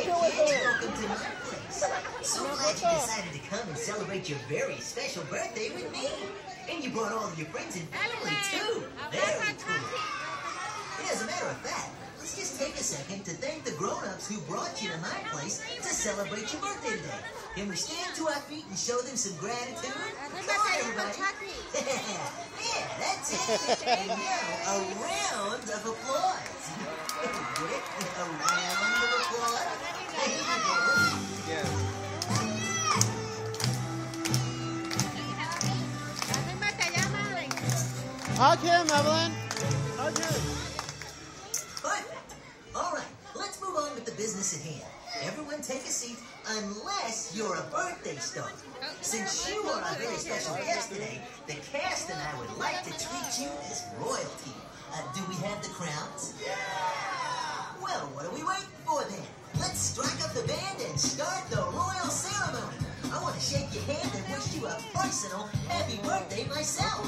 Welcome to my place. So glad you decided to come and celebrate your very special birthday with me. And you brought all of your friends and family, too. Very cool. Yeah, as a matter of fact, let's just take a second to thank the grown-ups who brought you to my place to celebrate your birthday today. Can we stand to our feet and show them some gratitude? Come on, everybody. Yeah, that's it. And now, a round of applause. A round of applause. There you go. Yes. Hug him, Evelyn. Hug him. Perfect. All right, let's move on with the business at hand. Everyone take a seat, unless you're a birthday star. Since you are our very special guest today, the cast and I would like to treat you as royalty. Do we have the crowns? Yeah! Well, what are we waiting for then? Let's strike up the band and start the royal ceremony. I want to shake your hand and wish you a personal happy birthday myself.